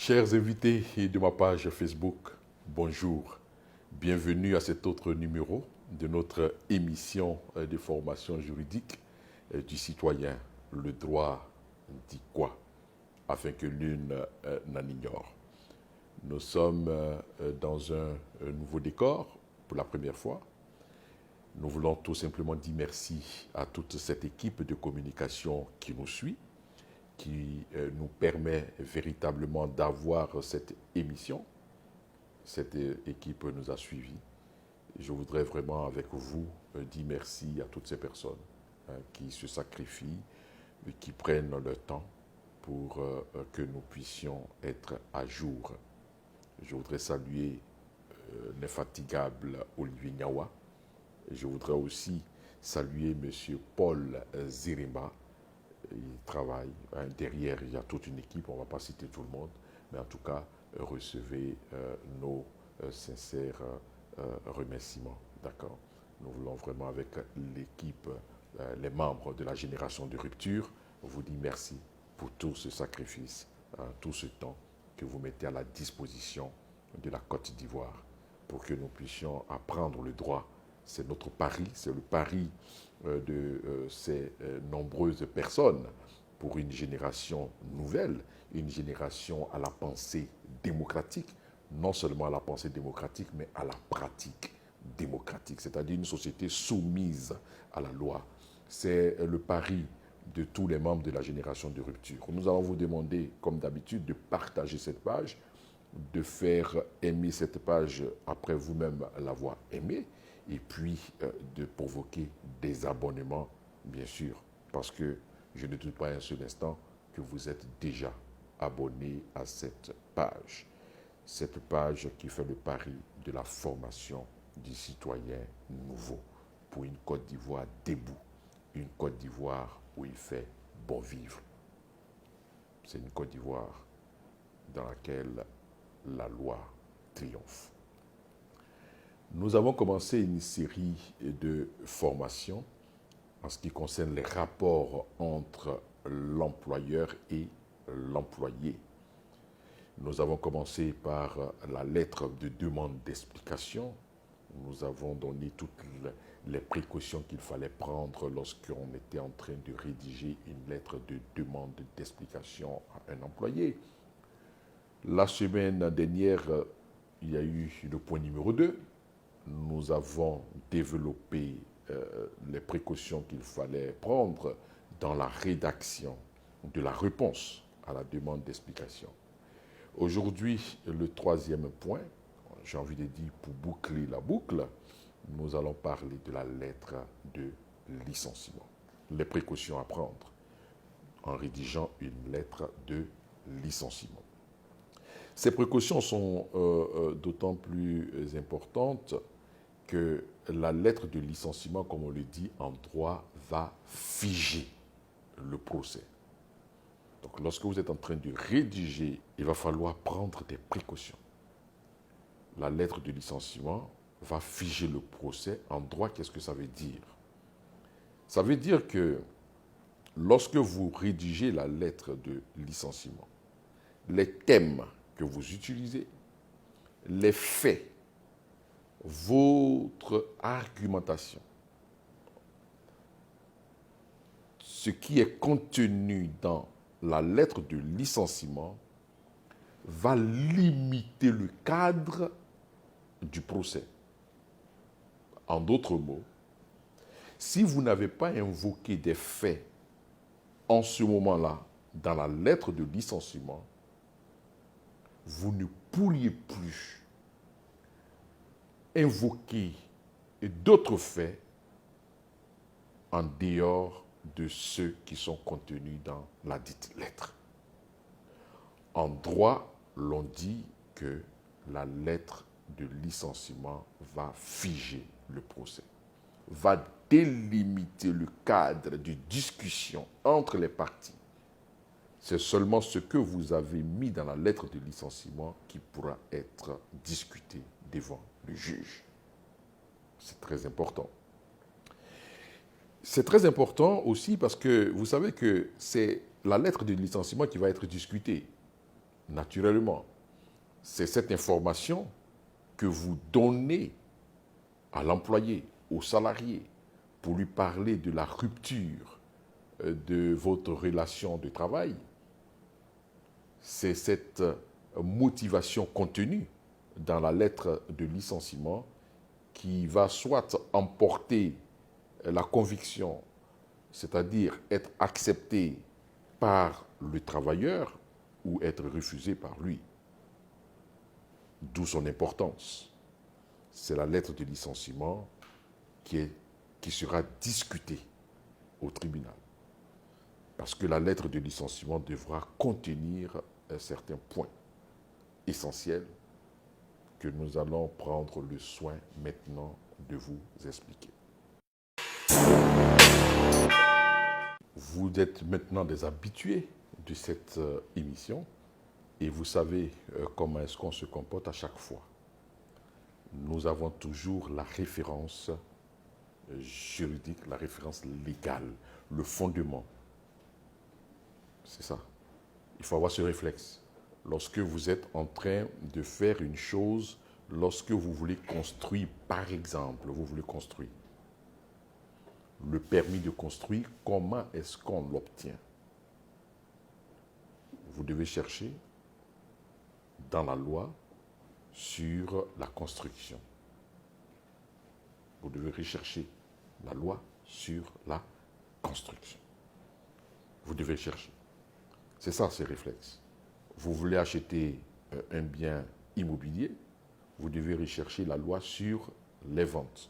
Chers invités de ma page Facebook, bonjour. Bienvenue à cet autre numéro de notre émission de formation juridique du citoyen. Le droit dit quoi? Afin que l'une n'en ignore. Nous sommes dans un nouveau décor pour la première fois. Nous voulons tout simplement dire merci à toute cette équipe de communication qui nous suit, qui nous permet véritablement d'avoir cette émission. Cette équipe nous a suivis. Je voudrais vraiment avec vous dire merci à toutes ces personnes qui se sacrifient et qui prennent le temps pour que nous puissions être à jour. Je voudrais saluer l'infatigable Olivier Niawa. Je voudrais aussi saluer M. Paul Zirima. Il travaille. Derrière, il y a toute une équipe. On ne va pas citer tout le monde. Mais en tout cas, recevez nos sincères remerciements. D'accord? Nous voulons vraiment, avec l'équipe, les membres de la génération de rupture, vous dire merci pour tout ce sacrifice, tout ce temps que vous mettez à la disposition de la Côte d'Ivoire pour que nous puissions apprendre le droit. C'est notre pari, c'est le pari de ces nombreuses personnes pour une génération nouvelle, une génération à la pensée démocratique, non seulement à la pensée démocratique, mais à la pratique démocratique, c'est-à-dire une société soumise à la loi. C'est le pari de tous les membres de la génération de rupture. Nous allons vous demander, comme d'habitude, de partager cette page, de faire aimer cette page après vous-même l'avoir aimée, et puis de provoquer des abonnements, bien sûr, parce que je ne doute pas un seul instant que vous êtes déjà abonné à cette page qui fait le pari de la formation du citoyen nouveau pour une Côte d'Ivoire debout, une Côte d'Ivoire où il fait bon vivre. C'est une Côte d'Ivoire dans laquelle la loi triomphe. Nous avons commencé une série de formations en ce qui concerne les rapports entre l'employeur et l'employé. Nous avons commencé par la lettre de demande d'explication. Nous avons donné toutes les précautions qu'il fallait prendre lorsqu'on était en train de rédiger une lettre de demande d'explication à un employé. La semaine dernière, il y a eu le point numéro 2. Nous avons développé les précautions qu'il fallait prendre dans la rédaction de la réponse à la demande d'explication. Aujourd'hui, le troisième point, j'ai envie de dire pour boucler la boucle, nous allons parler de la lettre de licenciement. Les précautions à prendre en rédigeant une lettre de licenciement. Ces précautions sont d'autant plus importantes que la lettre de licenciement, comme on le dit en droit, va figer le procès. Donc lorsque vous êtes en train de rédiger, il va falloir prendre des précautions. La lettre de licenciement va figer le procès. En droit, qu'est-ce que ça veut dire? Ça veut dire que lorsque vous rédigez la lettre de licenciement, les thèmes que vous utilisez, les faits, votre argumentation, ce qui est contenu dans la lettre de licenciement va limiter le cadre du procès. En d'autres mots, si vous n'avez pas invoqué des faits en ce moment-là dans la lettre de licenciement, vous ne pourriez plus invoquer d'autres faits en dehors de ceux qui sont contenus dans la dite lettre. En droit, l'on dit que la lettre de licenciement va figer le procès, va délimiter le cadre de discussion entre les parties. C'est seulement ce que vous avez mis dans la lettre de licenciement qui pourra être discuté devant le juge. C'est très important. C'est très important aussi parce que vous savez que c'est la lettre de licenciement qui va être discutée. naturellement. C'est cette information que vous donnez à l'employé, au salarié, pour lui parler de la rupture de votre relation de travail. C'est cette motivation contenue dans la lettre de licenciement qui va soit emporter la conviction, c'est-à-dire être acceptée par le travailleur ou être refusée par lui. D'où son importance. C'est la lettre de licenciement qui sera discutée au tribunal. Parce que la lettre de licenciement devra contenir un certain point essentiel que nous allons prendre le soin maintenant de vous expliquer. Vous êtes maintenant des habitués de cette émission et vous savez comment est-ce qu'on se comporte à chaque fois. Nous avons toujours la référence juridique, la référence légale, le fondement. C'est ça. Il faut avoir ce réflexe. Lorsque vous êtes en train de faire une chose, lorsque vous voulez construire, par exemple, vous voulez construire le permis de construire, comment est-ce qu'on l'obtient? Vous devez chercher dans la loi sur la construction. Vous devez rechercher la loi sur la construction. Vous devez chercher. C'est ça, ces réflexes. Vous voulez acheter un bien immobilier, vous devez rechercher la loi sur les ventes.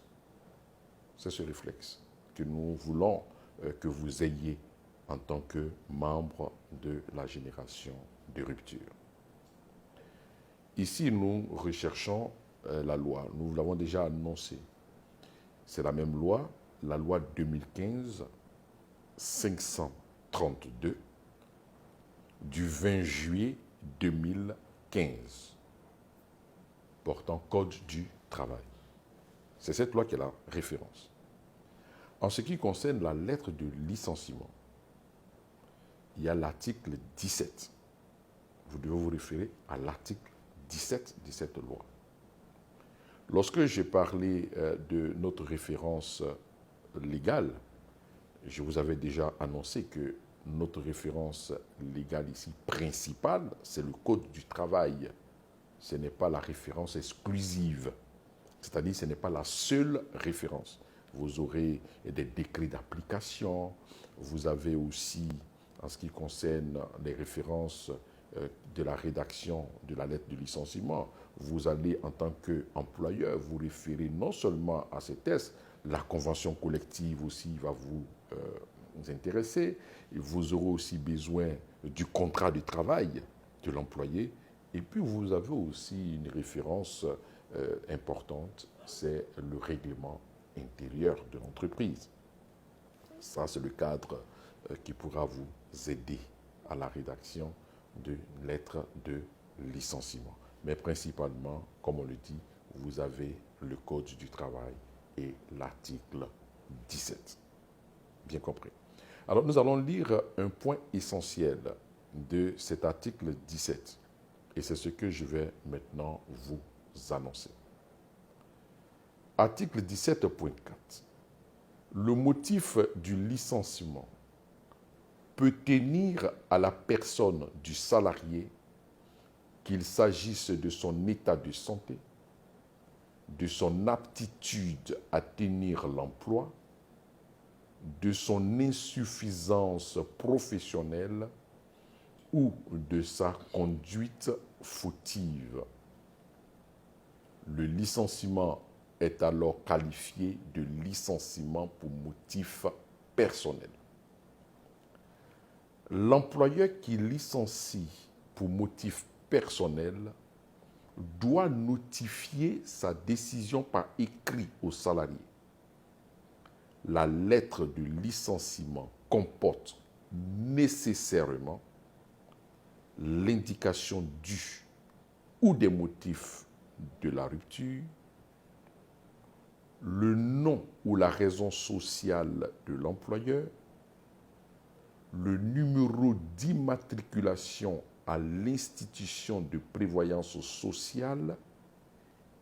C'est ce réflexe que nous voulons que vous ayez en tant que membre de la génération de rupture. Ici, nous recherchons la loi. Nous l'avons déjà annoncé. C'est la même loi, la loi 2015-532 du 20 juillet 2015 portant Code du travail. C'est cette loi qui est la référence. En ce qui concerne la lettre de licenciement, il y a l'article 17. Vous devez vous référer à l'article 17 de cette loi. Lorsque j'ai parlé de notre référence légale, je vous avais déjà annoncé que notre référence légale ici principale, c'est le Code du travail. Ce n'est pas la référence exclusive, c'est-à-dire ce n'est pas la seule référence. Vous aurez des décrets d'application, vous avez aussi, en ce qui concerne les références de la rédaction de la lettre de licenciement, vous allez en tant qu'employeur vous référer non seulement à ces tests, la convention collective aussi va vous intéresser, et vous aurez aussi besoin du contrat de travail de l'employé, et puis vous avez aussi une référence importante, c'est le règlement intérieur de l'entreprise. Ça, c'est le cadre qui pourra vous aider à la rédaction d'une lettre de licenciement. Mais principalement, comme on le dit, vous avez le Code du travail et l'article 17. Bien compris. Alors, nous allons lire un point essentiel de cet article 17. Et c'est ce que je vais maintenant vous annoncer. Article 17.4. Le motif du licenciement peut tenir à la personne du salarié, qu'il s'agisse de son état de santé, de son aptitude à tenir l'emploi, de son insuffisance professionnelle ou de sa conduite fautive. Le licenciement est alors qualifié de licenciement pour motif personnel. L'employeur qui licencie pour motif personnel doit notifier sa décision par écrit au salarié. La lettre de licenciement comporte nécessairement l'indication du ou des motifs de la rupture, le nom ou la raison sociale de l'employeur, le numéro d'immatriculation à l'institution de prévoyance sociale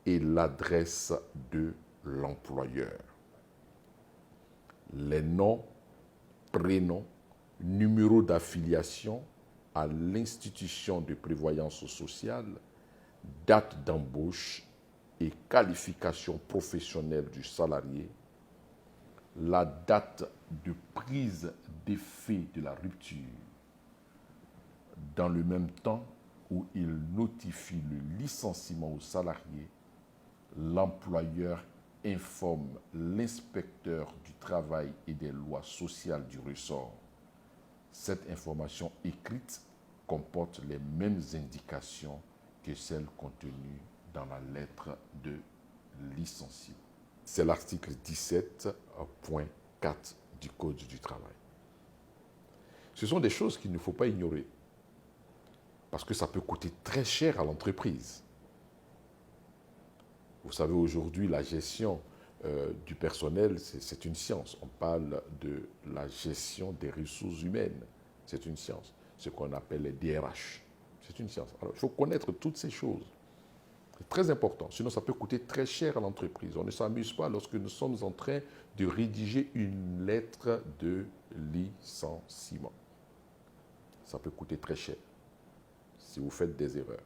et l'adresse de l'employeur. Les noms, prénoms, numéros d'affiliation à l'institution de prévoyance sociale, date d'embauche et qualification professionnelle du salarié, la date de prise d'effet de la rupture, dans le même temps où il notifie le licenciement au salarié, l'employeur informe l'inspecteur du travail et des lois sociales du ressort. Cette information écrite comporte les mêmes indications que celles contenues dans la lettre de licenciement. C'est l'article 17.4 du Code du travail. Ce sont des choses qu'il ne faut pas ignorer parce que ça peut coûter très cher à l'entreprise. Vous savez, aujourd'hui, la gestion du personnel, c'est une science. On parle de la gestion des ressources humaines. C'est une science. Ce qu'on appelle les DRH. C'est une science. Alors, il faut connaître toutes ces choses. C'est très important. Sinon, ça peut coûter très cher à l'entreprise. On ne s'amuse pas lorsque nous sommes en train de rédiger une lettre de licenciement. Ça peut coûter très cher si vous faites des erreurs.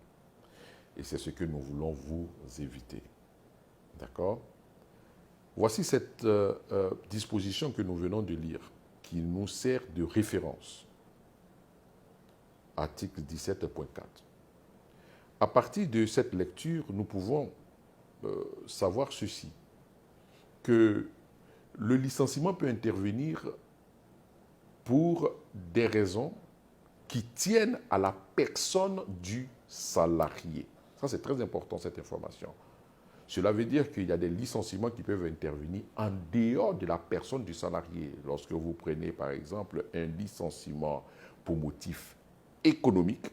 Et c'est ce que nous voulons vous éviter. D'accord? Voici cette disposition que nous venons de lire, qui nous sert de référence. Article 17.4. À partir de cette lecture, nous pouvons savoir ceci, que le licenciement peut intervenir pour des raisons qui tiennent à la personne du salarié. Ça, c'est très important, cette information. Cela veut dire qu'il y a des licenciements qui peuvent intervenir en dehors de la personne du salarié. Lorsque vous prenez, par exemple, un licenciement pour motif économique,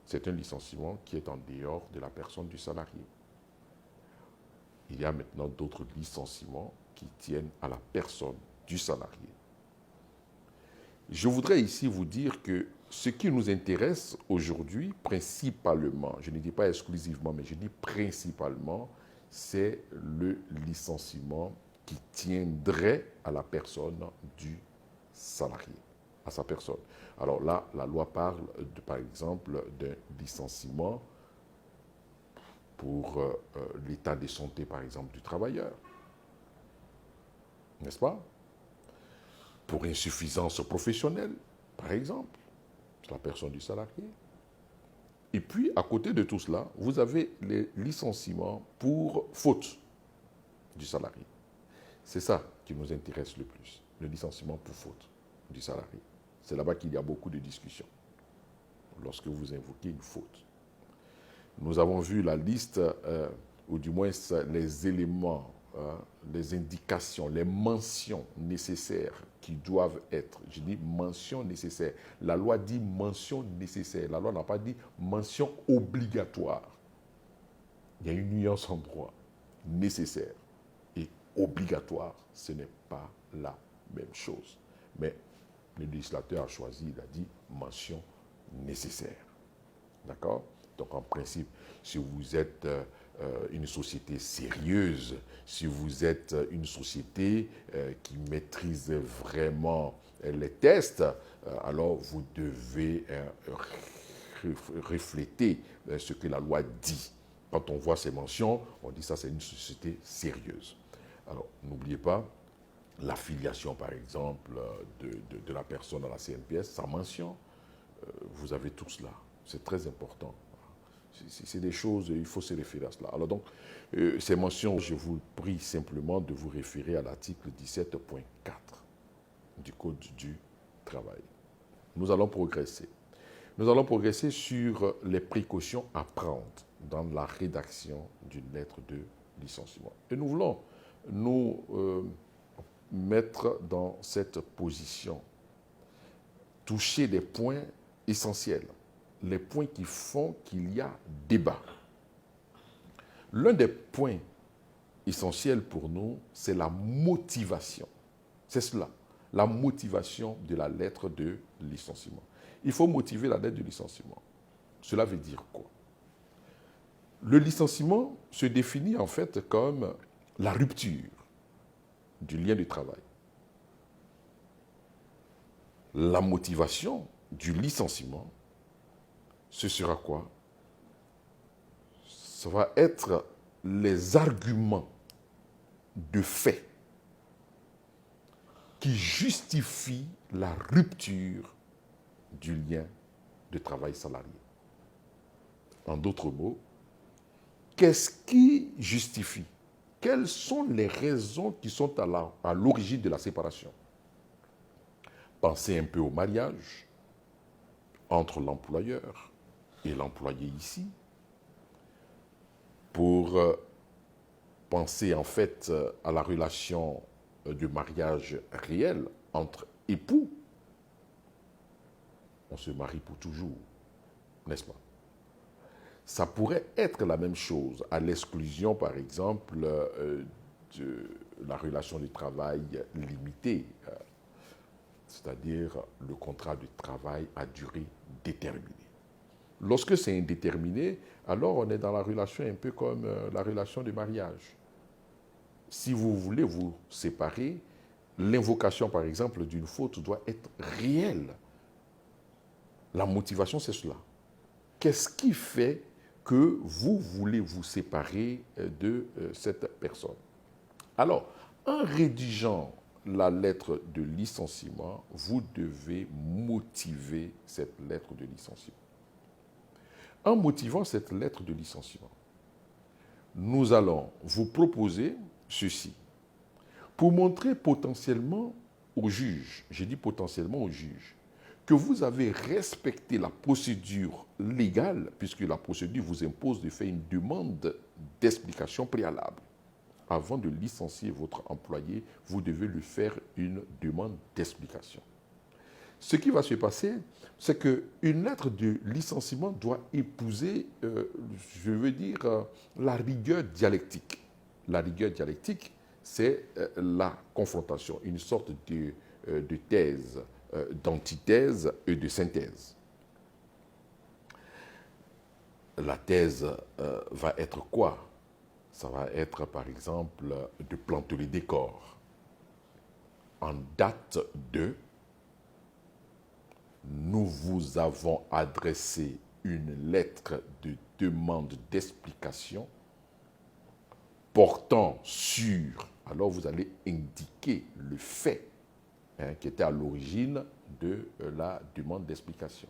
c'est un licenciement qui est en dehors de la personne du salarié. Il y a maintenant d'autres licenciements qui tiennent à la personne du salarié. Je voudrais ici vous dire que ce qui nous intéresse aujourd'hui, principalement, je ne dis pas exclusivement, mais je dis principalement, c'est le licenciement qui tiendrait à la personne du salarié, à sa personne. Alors là, la loi parle, par exemple, d'un licenciement pour l'état de santé, par exemple, du travailleur. N'est-ce pas? Pour insuffisance professionnelle, par exemple, la personne du salarié. Et puis, à côté de tout cela, vous avez les licenciements pour faute du salarié. C'est ça qui nous intéresse le plus, le licenciement pour faute du salarié. C'est là-bas qu'il y a beaucoup de discussions, lorsque vous invoquez une faute. Nous avons vu la liste, ou du moins les éléments, les indications, les mentions nécessaires qui doivent être. Je dis mention nécessaire. La loi dit mention nécessaire. La loi n'a pas dit mention obligatoire. Il y a une nuance en droit. Nécessaire et obligatoire, ce n'est pas la même chose. Mais le législateur a choisi, il a dit mention nécessaire. D'accord? Donc en principe, si vous êtes une société sérieuse, si vous êtes une société qui maîtrise vraiment les tests, alors vous devez refléter ce que la loi dit. Quand on voit ces mentions, on dit ça c'est une société sérieuse. Alors n'oubliez pas l'affiliation par exemple de la personne à la CNPS, sa mention, vous avez tout cela. C'est très important. C'est des choses, il faut se référer à cela. Alors donc, ces mentions, je vous prie simplement de vous référer à l'article 17.4 du Code du travail. Nous allons progresser. Nous allons progresser sur les précautions à prendre dans la rédaction d'une lettre de licenciement. Et nous voulons nous mettre dans cette position, toucher des points essentiels, les points qui font qu'il y a débat. L'un des points essentiels pour nous, c'est la motivation. C'est cela, la motivation de la lettre de licenciement. Il faut motiver la lettre de licenciement. Cela veut dire quoi? Le licenciement se définit en fait comme la rupture du lien de travail. La motivation du licenciement, ce sera quoi? Ça va être les arguments de fait qui justifient la rupture du lien de travail salarié. En d'autres mots, qu'est-ce qui justifie? Quelles sont les raisons qui sont à l'origine de la séparation? Pensez un peu au mariage entre l'employeur et l'employé ici, pour penser en fait à la relation de mariage réel entre époux. On se marie pour toujours, n'est-ce pas? Ça pourrait être la même chose à l'exclusion, par exemple, de la relation de travail limitée, c'est-à-dire le contrat de travail à durée déterminée. Lorsque c'est indéterminé, alors on est dans la relation un peu comme la relation de mariage. Si vous voulez vous séparer, l'invocation, par exemple, d'une faute doit être réelle. La motivation, c'est cela. Qu'est-ce qui fait que vous voulez vous séparer de cette personne? Alors, en rédigeant la lettre de licenciement, vous devez motiver cette lettre de licenciement. En motivant cette lettre de licenciement, nous allons vous proposer ceci. Pour montrer potentiellement au juge, j'ai dit potentiellement au juge, que vous avez respecté la procédure légale, puisque la procédure vous impose de faire une demande d'explication préalable. Avant de licencier votre employé, vous devez lui faire une demande d'explication. Ce qui va se passer, c'est qu'une lettre de licenciement doit épouser, la rigueur dialectique. La rigueur dialectique, c'est la confrontation, une sorte de thèse, d'antithèse et de synthèse. La thèse va être quoi? Ça va être, par exemple, de planter les décors. En date de, nous vous avons adressé une lettre de demande d'explication portant sur, alors vous allez indiquer le fait qui était à l'origine de la demande d'explication,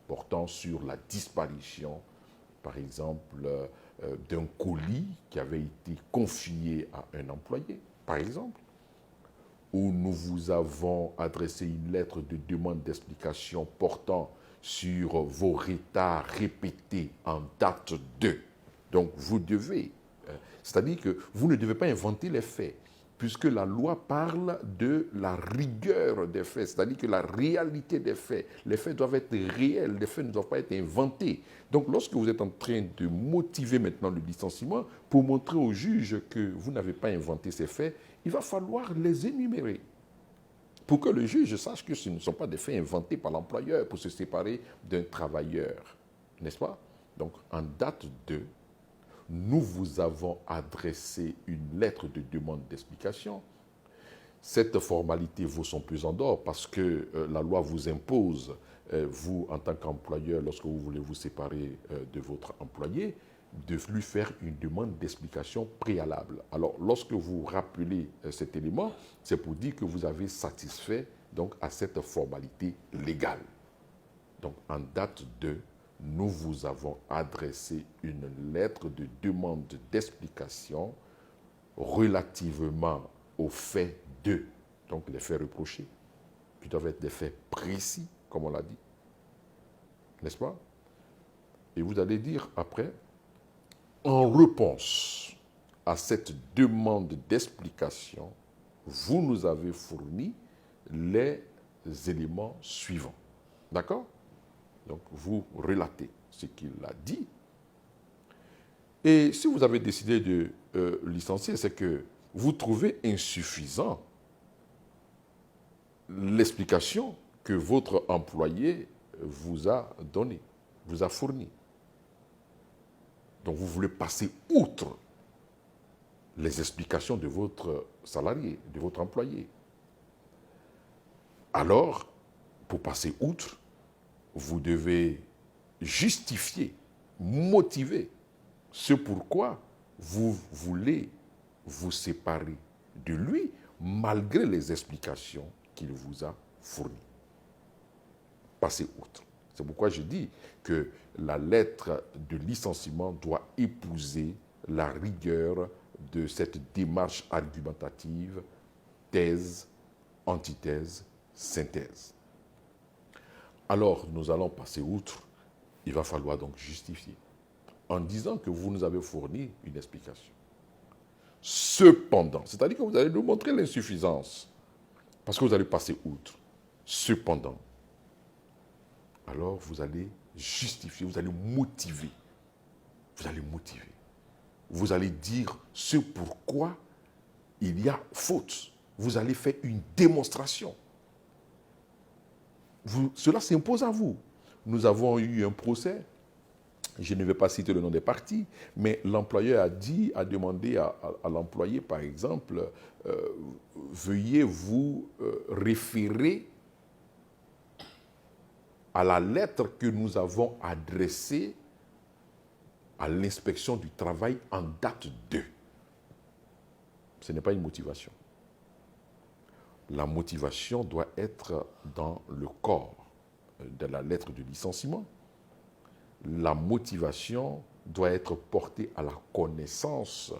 portant sur la disparition, par exemple, d'un colis qui avait été confié à un employé, par exemple, où nous vous avons adressé une lettre de demande d'explication portant sur vos retards répétés en date de. Donc, vous devez, c'est-à-dire que vous ne devez pas inventer les faits, puisque la loi parle de la rigueur des faits, c'est-à-dire que la réalité des faits, les faits doivent être réels, les faits ne doivent pas être inventés. Donc, lorsque vous êtes en train de motiver maintenant le licenciement, pour montrer au juge que vous n'avez pas inventé ces faits, il va falloir les énumérer pour que le juge sache que ce ne sont pas des faits inventés par l'employeur pour se séparer d'un travailleur, n'est-ce pas? Donc, en date de, nous vous avons adressé une lettre de demande d'explication. Cette formalité vaut son pesant d'or parce que la loi vous impose, vous en tant qu'employeur, lorsque vous voulez vous séparer de votre employé, de lui faire une demande d'explication préalable. Alors, lorsque vous rappelez cet élément, c'est pour dire que vous avez satisfait donc, à cette formalité légale. Donc, en date de, nous vous avons adressé une lettre de demande d'explication relativement aux faits de, donc les faits reprochés, qui doivent être des faits précis, comme on l'a dit, n'est-ce pas? Et vous allez dire après, en réponse à cette demande d'explication, vous nous avez fourni les éléments suivants. D'accord? Donc, vous relatez ce qu'il a dit. Et si vous avez décidé de licencier, c'est que vous trouvez insuffisant l'explication que votre employé vous a donnée. vous a fourni. Donc vous voulez passer outre les explications de votre salarié, de votre employé. Alors, pour passer outre, vous devez justifier, motiver ce pourquoi vous voulez vous séparer de lui malgré les explications qu'il vous a fournies. Passez outre. C'est pourquoi je dis que la lettre de licenciement doit épouser la rigueur de cette démarche argumentative, thèse, antithèse, synthèse. Alors, nous allons passer outre. Il va falloir donc justifier en disant que vous nous avez fourni une explication. Cependant, c'est-à-dire que vous allez nous montrer l'insuffisance parce que vous allez passer outre. Cependant, alors vous allez justifier, vous allez motiver. Vous allez motiver. Vous allez dire ce pourquoi il y a faute. Vous allez faire une démonstration. Cela s'impose à vous. Nous avons eu un procès. Je ne vais pas citer le nom des parties, mais l'employeur a demandé à l'employé, par exemple, veuillez vous référer à la lettre que nous avons adressée à l'inspection du travail en date de. Ce n'est pas une motivation. La motivation doit être dans le corps de la lettre de licenciement. La motivation doit être portée à la connaissance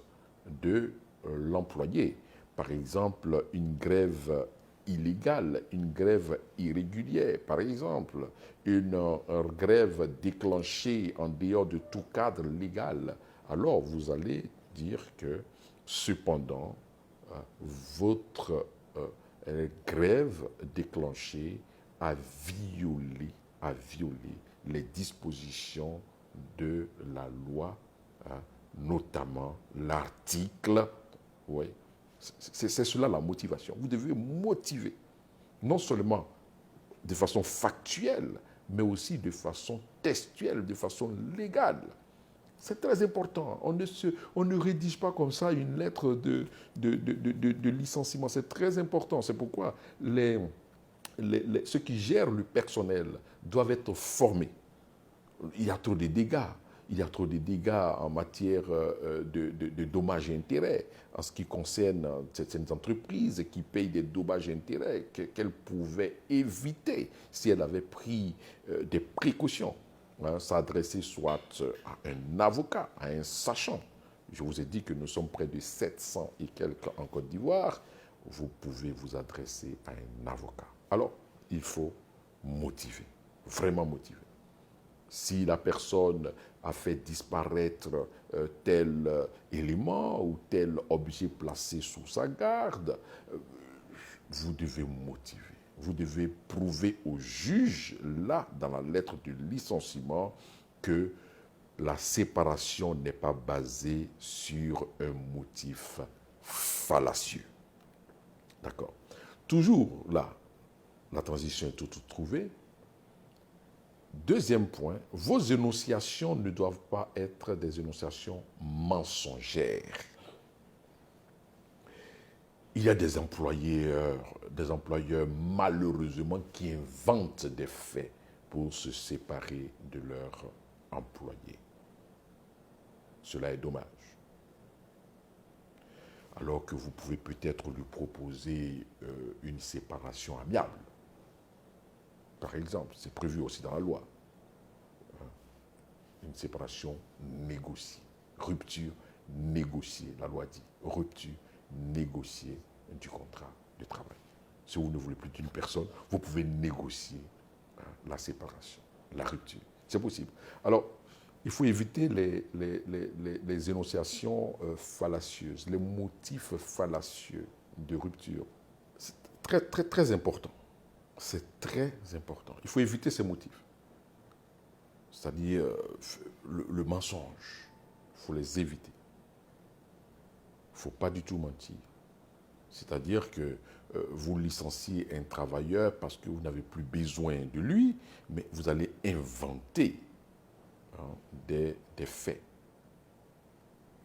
de l'employé. Par exemple, une grève illégale, une grève irrégulière, par exemple, une grève déclenchée en dehors de tout cadre légal. Alors, vous allez dire que, cependant, votre grève déclenchée a violé les dispositions de la loi, notamment l'article. Oui, c'est cela la motivation. Vous devez motiver, non seulement de façon factuelle, mais aussi de façon textuelle, de façon légale. C'est très important. On ne rédige pas comme ça une lettre de licenciement. C'est très important. C'est pourquoi ceux qui gèrent le personnel doivent être formés. Il y a trop de dégâts. Il y a trop de dégâts en matière de dommages et intérêts en ce qui concerne certaines entreprises qui payent des dommages et intérêts qu'elles pouvaient éviter si elles avaient pris des précautions. S'adresser soit à un avocat, à un sachant. Je vous ai dit que nous sommes près de 700 et quelques en Côte d'Ivoire. Vous pouvez vous adresser à un avocat. Alors, il faut motiver, vraiment motiver. Si la personne a fait disparaître tel élément ou tel objet placé sous sa garde, vous devez motiver. Vous devez prouver au juge, là, dans la lettre de licenciement, que la séparation n'est pas basée sur un motif fallacieux. D'accord. Toujours là, la transition est toute trouvée. Deuxième point, vos énonciations ne doivent pas être des énonciations mensongères. Il y a des employeurs malheureusement qui inventent des faits pour se séparer de leurs employés. Cela est dommage. Alors que vous pouvez peut-être lui proposer une séparation amiable. Par exemple, c'est prévu aussi dans la loi. Une séparation négociée. Rupture négociée. La loi dit rupture négociée du contrat de travail. Si vous ne voulez plus d'une personne, vous pouvez négocier la séparation, la rupture. C'est possible. Alors, il faut éviter les énonciations fallacieuses, les motifs fallacieux de rupture. C'est très, très, très important. C'est très important. Il faut éviter ces motifs. C'est-à-dire le mensonge. Il faut les éviter. Il ne faut pas du tout mentir. C'est-à-dire que vous licenciez un travailleur parce que vous n'avez plus besoin de lui, mais vous allez inventer hein, des faits.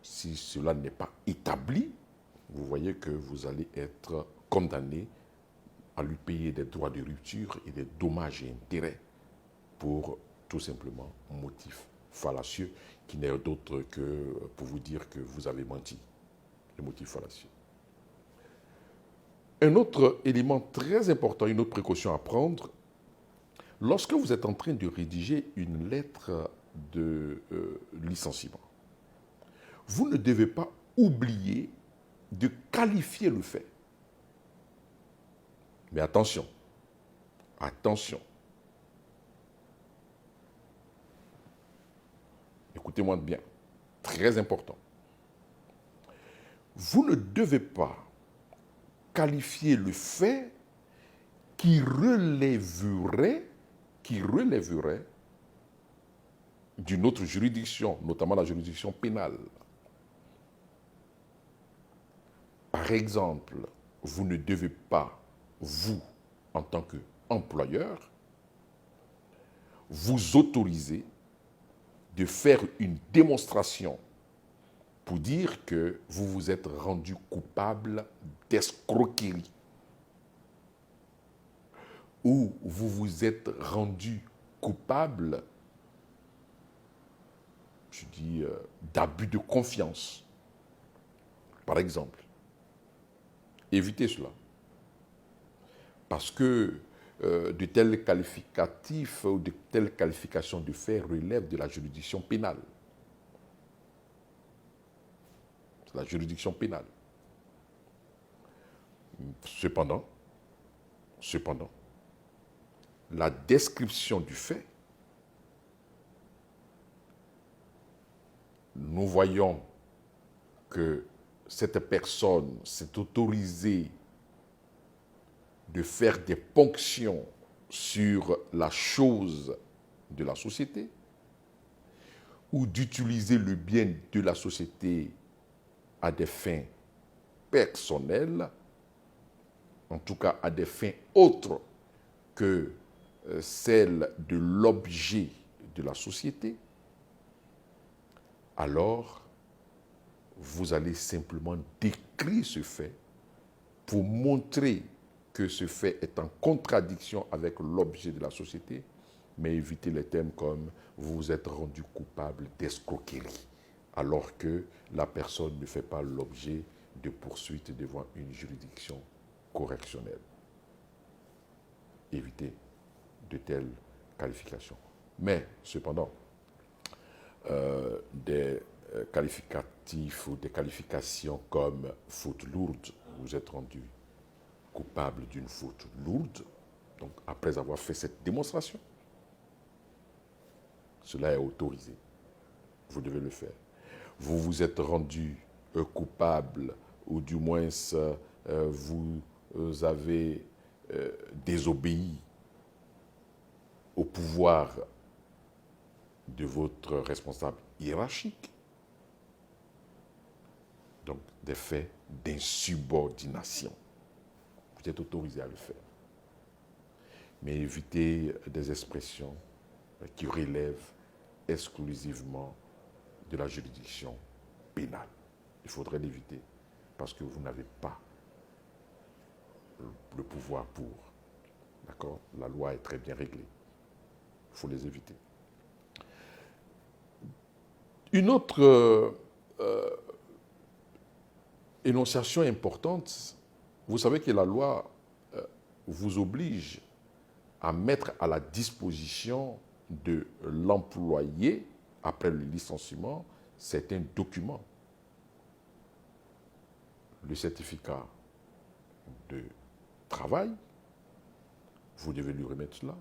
Si cela n'est pas établi, vous voyez que vous allez être condamné à lui payer des droits de rupture et des dommages et intérêts pour tout simplement motif fallacieux qui n'est d'autre que pour vous dire que vous avez menti. Le motif fallacieux. Un autre élément très important, une autre précaution à prendre, lorsque vous êtes en train de rédiger une lettre de licenciement, vous ne devez pas oublier de qualifier le fait. Mais attention, attention. Écoutez-moi bien, très important. Vous ne devez pas qualifier le fait qui relèverait d'une autre juridiction, notamment la juridiction pénale. Par exemple, vous ne devez pas, vous, en tant qu'employeur, vous autoriser de faire une démonstration pour dire que vous vous êtes rendu coupable d'escroquerie ou vous vous êtes rendu coupable, je dis, d'abus de confiance. Par exemple, évitez cela. Parce que de tels qualificatifs ou de telles qualifications de faits relèvent de la juridiction pénale. C'est la juridiction pénale. Cependant, la description du fait, nous voyons que cette personne s'est autorisée de faire des ponctions sur la chose de la société ou d'utiliser le bien de la société à des fins personnelles, en tout cas à des fins autres que celles de l'objet de la société, alors vous allez simplement décrire ce fait pour montrer que ce fait est en contradiction avec l'objet de la société, mais évitez les termes comme « vous vous êtes rendu coupable d'escroquerie », alors que la personne ne fait pas l'objet de poursuites devant une juridiction correctionnelle. Évitez de telles qualifications. Mais, cependant, des qualificatifs ou des qualifications comme « faute lourde », vous êtes rendu coupable d'une faute lourde, donc après avoir fait cette démonstration, cela est autorisé. Vous devez le faire. Vous vous êtes rendu coupable, ou du moins vous avez désobéi au pouvoir de votre responsable hiérarchique. Donc, des faits d'insubordination. Vous êtes autorisé à le faire. Mais évitez des expressions qui relèvent exclusivement de la juridiction pénale. Il faudrait l'éviter parce que vous n'avez pas le pouvoir pour. D'accord? La loi est très bien réglée. Il faut les éviter. Une autre énonciation importante, vous savez que la loi vous oblige à mettre à la disposition de l'employé, après le licenciement, certains documents. Le certificat de travail, vous devez lui remettre cela.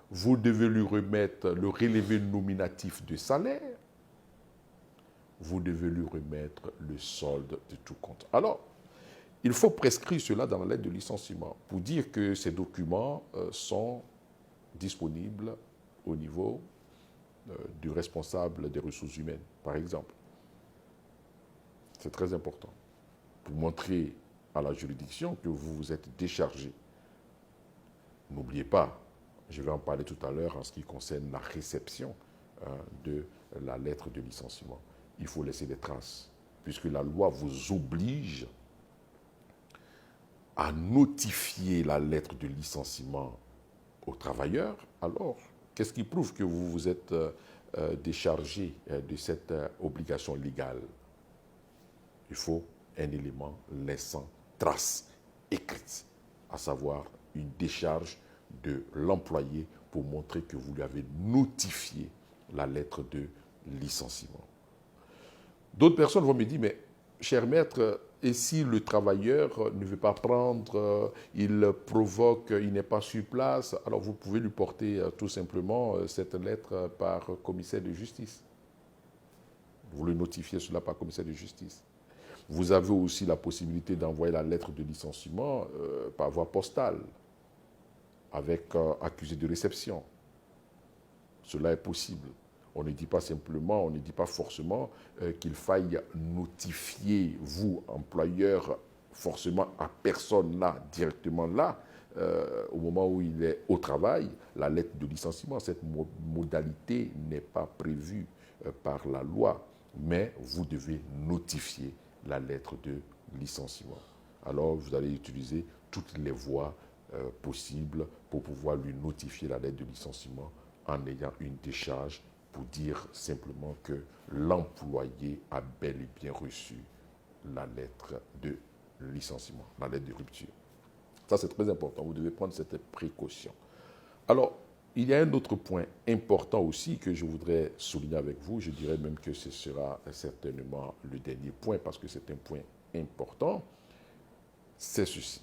Vous devez lui remettre le relevé nominatif de salaire. Vous devez lui remettre le solde de tout compte. Alors, il faut prescrire cela dans la lettre de licenciement pour dire que ces documents sont disponibles au niveau du responsable des ressources humaines, par exemple. C'est très important pour montrer à la juridiction que vous vous êtes déchargé. N'oubliez pas, je vais en parler tout à l'heure en ce qui concerne la réception de la lettre de licenciement. Il faut laisser des traces, puisque la loi vous oblige à notifier la lettre de licenciement au travailleur. Alors, qu'est-ce qui prouve que vous vous êtes déchargé de cette obligation légale? Il faut un élément laissant trace écrite, à savoir une décharge de l'employé pour montrer que vous lui avez notifié la lettre de licenciement. D'autres personnes vont me dire, mais cher maître, et si le travailleur ne veut pas prendre, il provoque, il n'est pas sur place, alors vous pouvez lui porter tout simplement cette lettre par commissaire de justice. Vous le notifiez cela par commissaire de justice. Vous avez aussi la possibilité d'envoyer la lettre de licenciement par voie postale, avec accusé de réception. Cela est possible. On ne dit pas simplement, on ne dit pas forcément qu'il faille notifier, vous, employeur, forcément à personne là, directement là, au moment où il est au travail, la lettre de licenciement. Cette modalité n'est pas prévue par la loi, mais vous devez notifier la lettre de licenciement. Alors, vous allez utiliser toutes les voies possibles pour pouvoir lui notifier la lettre de licenciement en ayant une décharge pour dire simplement que l'employé a bel et bien reçu la lettre de licenciement, la lettre de rupture. Ça, c'est très important. Vous devez prendre cette précaution. Alors, il y a un autre point important aussi que je voudrais souligner avec vous. Je dirais même que ce sera certainement le dernier point parce que c'est un point important. C'est ceci.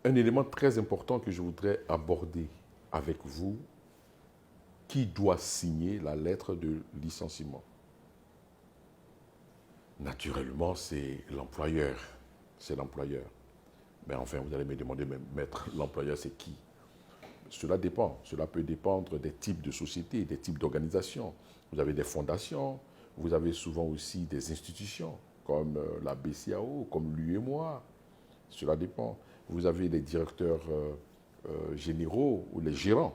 Un élément très important que je voudrais aborder avec vous, qui doit signer la lettre de licenciement? Naturellement, c'est l'employeur. C'est l'employeur. Mais enfin, vous allez me demander, mais maître, l'employeur, c'est qui? Cela dépend. Cela peut dépendre des types de sociétés, des types d'organisations. Vous avez des fondations, vous avez souvent aussi des institutions, comme la BCAO, comme l'UEMOA. Cela dépend. Vous avez les directeurs généraux ou les gérants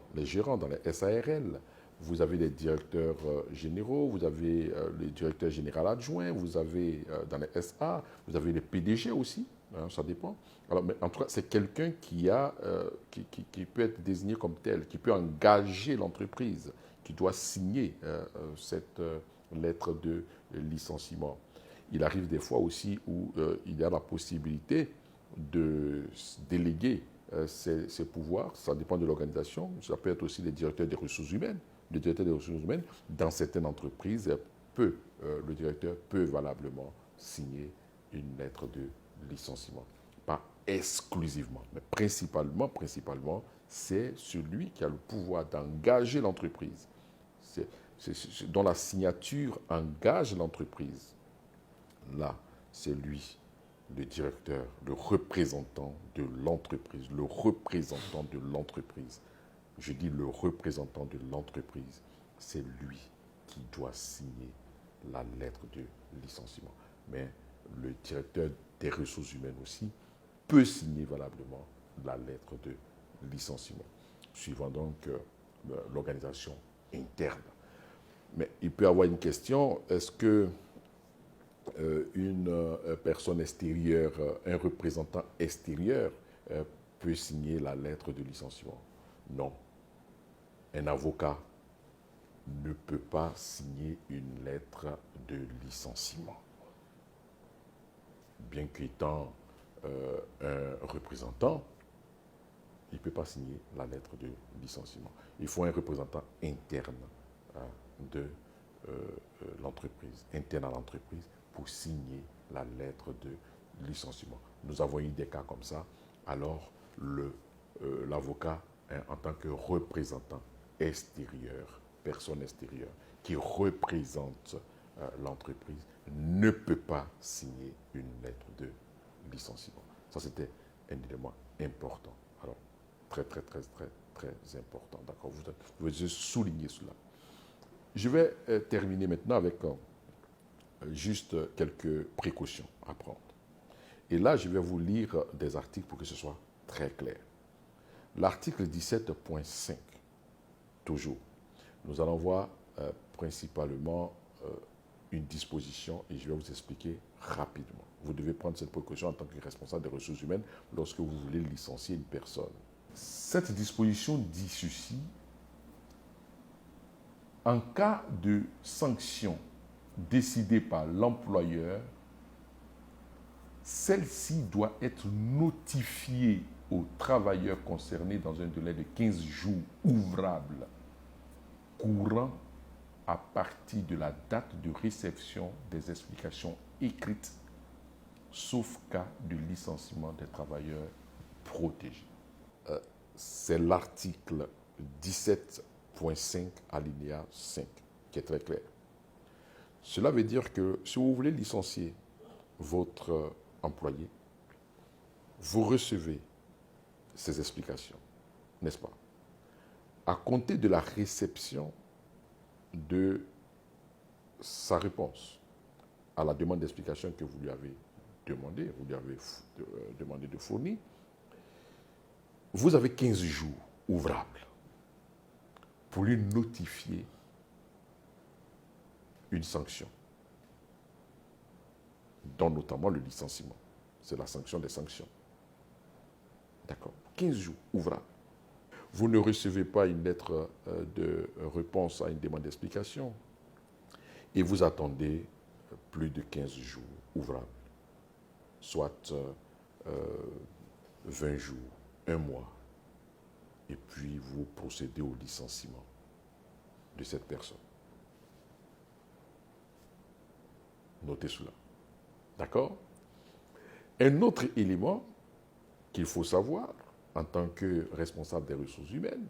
dans les SARL. Vous avez les directeurs généraux, vous avez les directeurs généraux adjoints, vous avez dans les SA, vous avez les PDG aussi, hein, ça dépend. Alors, mais en tout cas, c'est quelqu'un qui peut être désigné comme tel, qui peut engager l'entreprise, qui doit signer cette lettre de licenciement. Il arrive des fois aussi où il y a la possibilité de déléguer ses pouvoirs, ça dépend de l'organisation, ça peut être aussi les directeurs des ressources humaines. Le directeur des ressources humaines, dans certaines entreprises, le directeur peut valablement signer une lettre de licenciement. Pas exclusivement, mais principalement, c'est celui qui a le pouvoir d'engager l'entreprise, dont la signature engage l'entreprise. Là, c'est lui, le directeur, le représentant de l'entreprise, le représentant de l'entreprise. Je dis le représentant de l'entreprise, c'est lui qui doit signer la lettre de licenciement. Mais le directeur des ressources humaines aussi peut signer valablement la lettre de licenciement, suivant donc l'organisation interne. Mais il peut y avoir une question, est-ce que une personne extérieure, un représentant extérieur peut signer la lettre de licenciement? Non. Un avocat ne peut pas signer une lettre de licenciement. Bien qu'étant un représentant, il ne peut pas signer la lettre de licenciement. Il faut un représentant interne de l'entreprise, interne à l'entreprise, pour signer la lettre de licenciement. Nous avons eu des cas comme ça. Alors, l'avocat, en tant que représentant extérieur, personne extérieure, qui représente l'entreprise, ne peut pas signer une lettre de licenciement. Ça, c'était un élément important. Alors, très important. D'accord, vous devez souligner cela. Je vais terminer maintenant avec juste quelques précautions à prendre. Et là, je vais vous lire des articles pour que ce soit très clair. L'article 17.5 toujours. Nous allons voir principalement une disposition et je vais vous expliquer rapidement. Vous devez prendre cette précaution en tant que responsable des ressources humaines lorsque vous voulez licencier une personne. Cette disposition dit ceci: en cas de sanction décidée par l'employeur, celle-ci doit être notifiée aux travailleurs concernés dans un délai de 15 jours ouvrables courant à partir de la date de réception des explications écrites, sauf cas de licenciement des travailleurs protégés. C'est l'article 17.5 alinéa 5 qui est très clair. Cela veut dire que si vous voulez licencier votre employé, vous recevez ces explications, n'est-ce pas? À compter de la réception de sa réponse à la demande d'explication que vous lui avez demandé, demandé de fournir, vous avez 15 jours ouvrables pour lui notifier une sanction, dont notamment le licenciement. C'est la sanction des sanctions. D'accord? 15 jours ouvrables. Vous ne recevez pas une lettre de réponse à une demande d'explication et vous attendez plus de 15 jours ouvrables, soit 20 jours, un mois, et puis vous procédez au licenciement de cette personne. Notez cela. D'accord? Un autre élément qu'il faut savoir en tant que responsable des ressources humaines,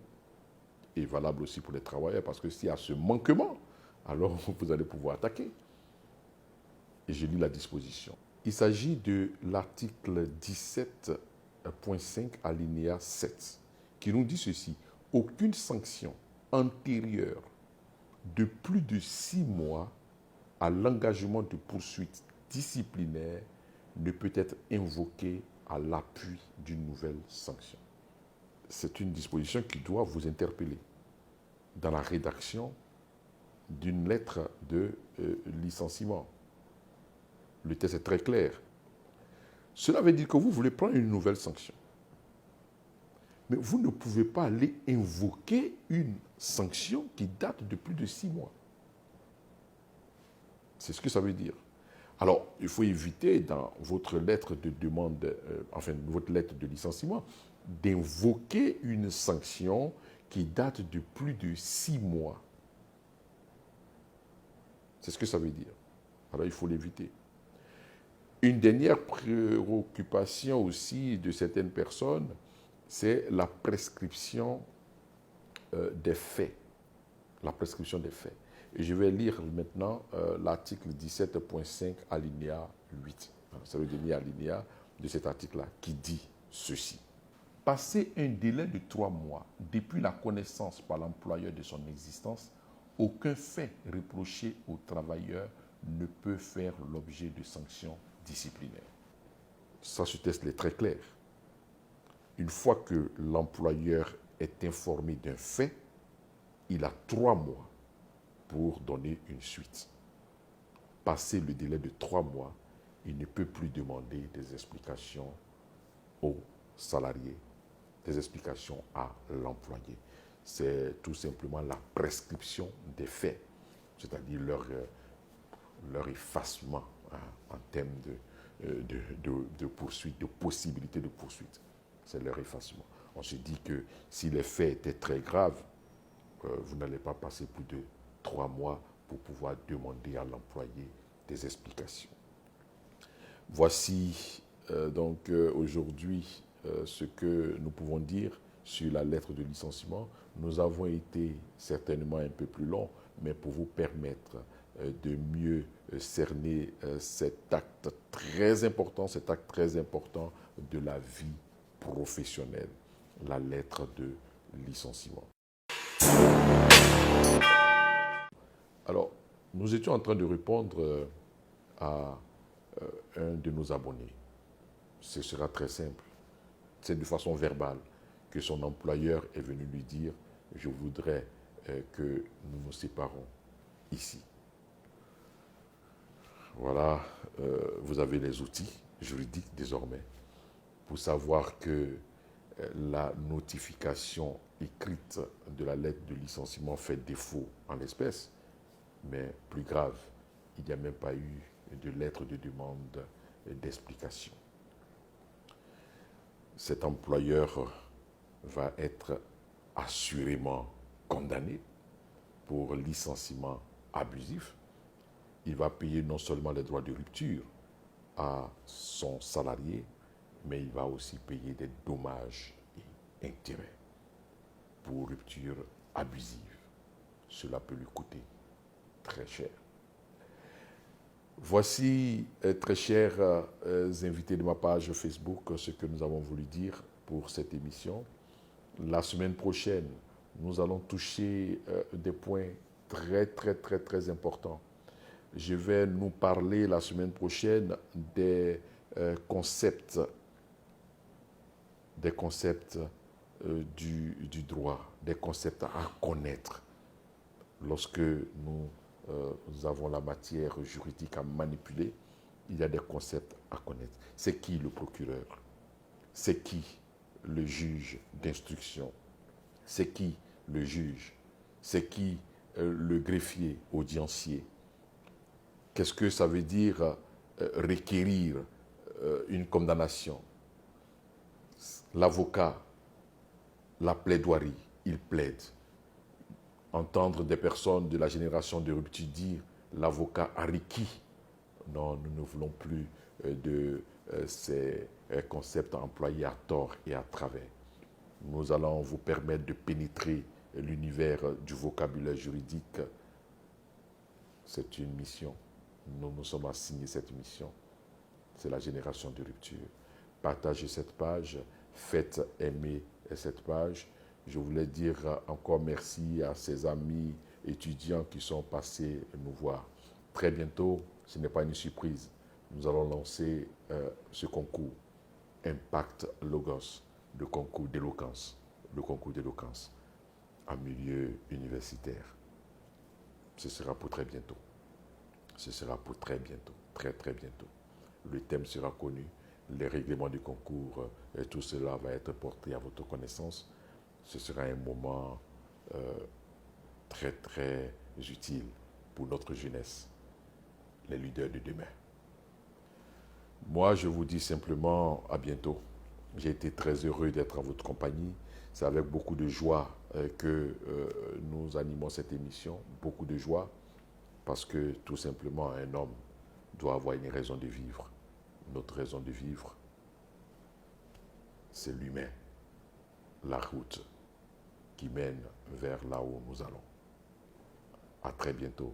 et valable aussi pour les travailleurs, parce que s'il y a ce manquement, alors vous allez pouvoir attaquer. Et je lis la disposition. Il s'agit de l'article 17.5 alinéa 7, qui nous dit ceci: aucune sanction antérieure de plus de 6 mois à l'engagement de poursuites disciplinaires ne peut être invoquée à l'appui d'une nouvelle sanction. C'est une disposition qui doit vous interpeller dans la rédaction d'une lettre de licenciement. Le texte est très clair. Cela veut dire que vous voulez prendre une nouvelle sanction. Mais vous ne pouvez pas aller invoquer une sanction qui date de plus de 6 mois. C'est ce que ça veut dire. Alors, il faut éviter dans votre lettre de demande, votre lettre de licenciement, d'invoquer une sanction qui date de plus de 6 mois. C'est ce que ça veut dire. Alors, il faut l'éviter. Une dernière préoccupation aussi de certaines personnes, c'est la prescription des faits. La prescription des faits. Et je vais lire maintenant l'article 17.5 alinéa 8. C'est le dernier alinéa de cet article-là qui dit ceci. Passé un délai de 3 mois depuis la connaissance par l'employeur de son existence, aucun fait reproché au travailleur ne peut faire l'objet de sanctions disciplinaires. Ça, ce texte est très clair. Une fois que l'employeur est informé d'un fait, il a 3 mois pour donner une suite. Passé le délai de 3 mois, il ne peut plus demander des explications aux salariés, des explications à l'employé. C'est tout simplement la prescription des faits, c'est-à-dire leur effacement en termes de poursuite, de possibilité de poursuite. C'est leur effacement. On se dit que si les faits étaient très graves, vous n'allez pas passer plus de 3 mois pour pouvoir demander à l'employé des explications. Voici donc aujourd'hui ce que nous pouvons dire sur la lettre de licenciement. Nous avons été certainement un peu plus longs, mais pour vous permettre de mieux cerner cet acte très important de la vie professionnelle, la lettre de licenciement. Alors, nous étions en train de répondre à un de nos abonnés. Ce sera très simple. C'est de façon verbale que son employeur est venu lui dire « Je voudrais que nous nous séparons ici. Voilà, vous avez les outils juridiques désormais pour savoir que la notification écrite de la lettre de licenciement fait défaut en l'espèce, mais plus grave, il n'y a même pas eu de lettre de demande d'explication. Cet employeur va être assurément condamné pour licenciement abusif. Il va payer non seulement les droits de rupture à son salarié, mais il va aussi payer des dommages et intérêts pour rupture abusive. Cela peut lui coûter très cher. Voici, très chers invités de ma page Facebook, ce que nous avons voulu dire pour cette émission. La semaine prochaine, nous allons toucher des points très importants. Je vais nous parler la semaine prochaine des concepts du droit, des concepts à connaître lorsque nous avons la matière juridique à manipuler. Il y a des concepts à connaître. C'est qui le procureur? C'est qui le juge d'instruction? C'est qui le juge? C'est qui le greffier audiencier? Qu'est-ce que ça veut dire requérir une condamnation? L'avocat, la plaidoirie, il plaide. Entendre des personnes de la génération de rupture dire l'avocat a requis. Non, nous ne voulons plus de ces concepts employés à tort et à travers. Nous allons vous permettre de pénétrer l'univers du vocabulaire juridique. C'est une mission. Nous nous sommes assignés cette mission. C'est la génération de rupture. Partagez cette page, faites aimer cette page. Je voulais dire encore merci à ces amis étudiants qui sont passés nous voir. Très bientôt, ce n'est pas une surprise, nous allons lancer ce concours Impact Logos, le concours d'éloquence, en milieu universitaire. Ce sera pour très bientôt. Ce sera pour très bientôt, très bientôt. Le thème sera connu, les règlements du concours, et tout cela va être porté à votre connaissance. Ce sera un moment très utile pour notre jeunesse, les leaders de demain. Moi, je vous dis simplement à bientôt. J'ai été très heureux d'être en votre compagnie. C'est avec beaucoup de joie que nous animons cette émission, beaucoup de joie, parce que tout simplement un homme doit avoir une raison de vivre. Notre raison de vivre, c'est l'humain, la route qui mène vers là où nous allons. À très bientôt.